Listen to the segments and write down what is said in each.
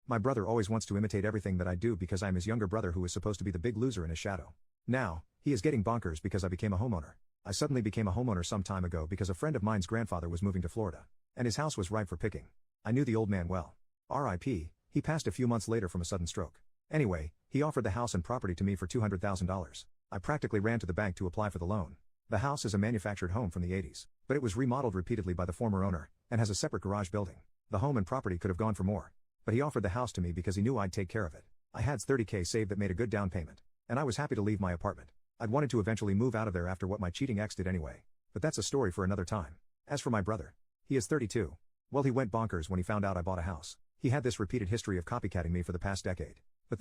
My brother always wants to imitate everything that I do because I'm his younger brother who is supposed to be the big loser in his shadow. Now, he is getting bonkers because I became a homeowner. I suddenly became a homeowner some time ago because a friend of mine's grandfather was moving to Florida. And his house was ripe for picking. I knew the old man well. R.I.P., he passed a few months later from a sudden stroke. Anyway, he offered the house and property to me for $200,000. I practically ran to the bank to apply for the loan. The house is a manufactured home from the 80s, but it was remodeled repeatedly by the former owner, and has a separate garage building. The home and property could have gone for more. But he offered the house to me because he knew I'd take care of it. I had $30K saved that made a good down payment. And I was happy to leave my apartment. I'd wanted to eventually move out of there after what my cheating ex did anyway. But that's a story for another time. As for my brother, he is 32. Well, he went bonkers when he found out I bought a house. He had this repeated history of copycatting me for the past decade. But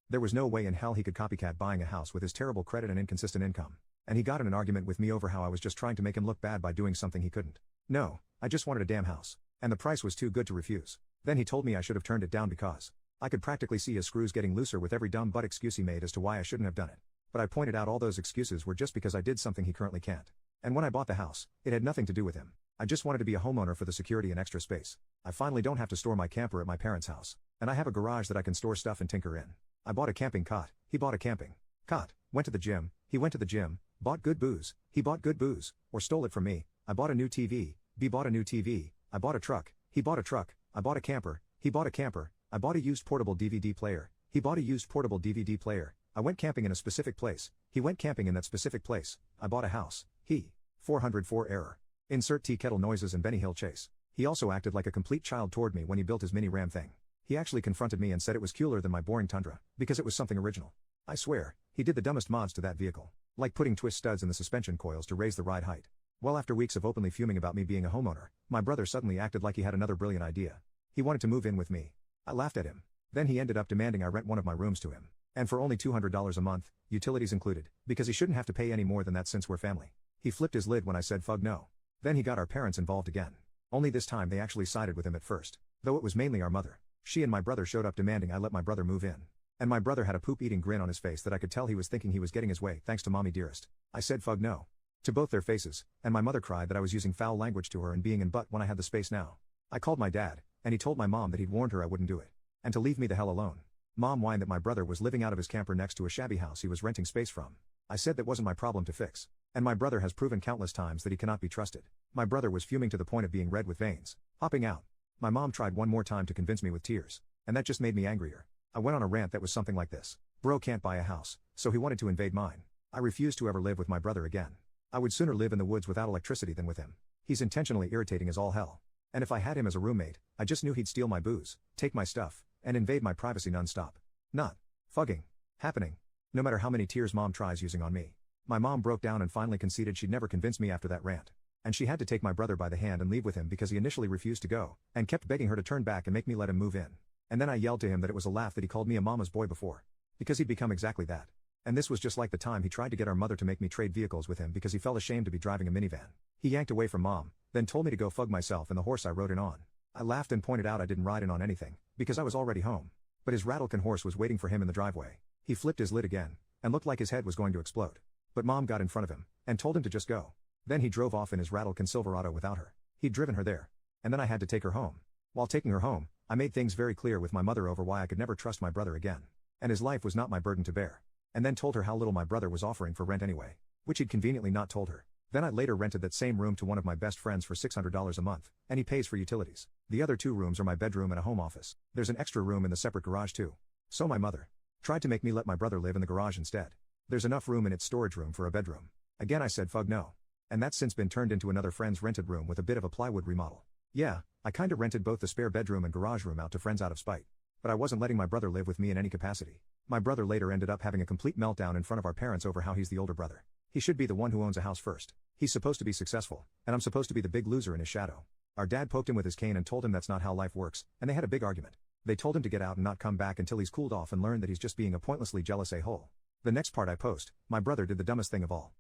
there was no way in hell he could copycat buying a house with his terrible credit and inconsistent income. And he got in an argument with me over how I was just trying to make him look bad by doing something he couldn't. No, I just wanted a damn house. And the price was too good to refuse. Then he told me I should have turned it down because I could practically see his screws getting looser with every dumb butt excuse he made as to why I shouldn't have done it. But I pointed out all those excuses were just because I did something he currently can't. And when I bought the house, it had nothing to do with him. I just wanted to be a homeowner for the security and extra space. I finally don't have to store my camper at my parents' house. And I have a garage that I can store stuff and tinker in. I bought a camping cot, he bought a camping cot, went to the gym, he went to the gym, bought good booze, he bought good booze, or stole it from me. I bought a new TV, B bought a new TV, I bought a truck, he bought a truck, I bought a camper, he bought a camper, I bought a used portable DVD player, he bought a used portable DVD player, I went camping in a specific place, he went camping in that specific place, I bought a house, he. 404 error. Insert tea kettle noises and Benny Hill chase. He also acted like a complete child toward me when he built his mini Ram thing. He actually confronted me and said it was cooler than my boring Tundra, because it was something original. I swear, he did the dumbest mods to that vehicle. Like putting twist studs in the suspension coils to raise the ride height. Well, after weeks of openly fuming about me being a homeowner, my brother suddenly acted like he had another brilliant idea. He wanted to move in with me. I laughed at him. Then he ended up demanding I rent one of my rooms to him. And for only $200 a month, utilities included, because he shouldn't have to pay any more than that since we're family. He flipped his lid when I said fug no. Then he got our parents involved again. Only this time they actually sided with him at first. Though it was mainly our mother. She and my brother showed up demanding I let my brother move in. And my brother had a poop-eating grin on his face that I could tell he was thinking he was getting his way thanks to mommy dearest. I said fug no. To both their faces, and my mother cried that I was using foul language to her and being in butt when I had the space now. I called my dad, and he told my mom that he'd warned her I wouldn't do it. And to leave me the hell alone. Mom whined that my brother was living out of his camper next to a shabby house he was renting space from. I said that wasn't my problem to fix. And my brother has proven countless times that he cannot be trusted. My brother was fuming to the point of being red with veins, hopping out. My mom tried one more time to convince me with tears. And that just made me angrier. I went on a rant that was something like this. Bro can't buy a house, so he wanted to invade mine. I refused to ever live with my brother again. I would sooner live in the woods without electricity than with him. He's intentionally irritating as all hell. And if I had him as a roommate, I just knew he'd steal my booze, take my stuff, and invade my privacy non-stop. Not fugging happening. No matter how many tears mom tries using on me. My mom broke down and finally conceded she'd never convince me after that rant. And she had to take my brother by the hand and leave with him because he initially refused to go, and kept begging her to turn back and make me let him move in. And then I yelled to him that it was a laugh that he called me a mama's boy before. Because he'd become exactly that. And this was just like the time he tried to get our mother to make me trade vehicles with him because he felt ashamed to be driving a minivan. He yanked away from mom, then told me to go fug myself and the horse I rode in on. I laughed and pointed out I didn't ride in on anything, because I was already home. But his rattlekin horse was waiting for him in the driveway. He flipped his lid again, and looked like his head was going to explode. But mom got in front of him, and told him to just go. Then he drove off in his rattlekin Silverado without her. He'd driven her there. And then I had to take her home. While taking her home, I made things very clear with my mother over why I could never trust my brother again. And his life was not my burden to bear. And then told her how little my brother was offering for rent anyway. Which he'd conveniently not told her. Then I later rented that same room to one of my best friends for $600 a month, and he pays for utilities. The other 2 rooms are my bedroom and a home office. There's an extra room in the separate garage too. So my mother tried to make me let my brother live in the garage instead. There's enough room in its storage room for a bedroom. Again I said fug no. And that's since been turned into another friend's rented room with a bit of a plywood remodel. Yeah, I kinda rented both the spare bedroom and garage room out to friends out of spite. But I wasn't letting my brother live with me in any capacity. My brother later ended up having a complete meltdown in front of our parents over how he's the older brother. He should be the one who owns a house first. He's supposed to be successful, and I'm supposed to be the big loser in his shadow. Our dad poked him with his cane and told him that's not how life works, and they had a big argument. They told him to get out and not come back until he's cooled off and learned that he's just being a pointlessly jealous a-hole. The next part I post, my brother did the dumbest thing of all.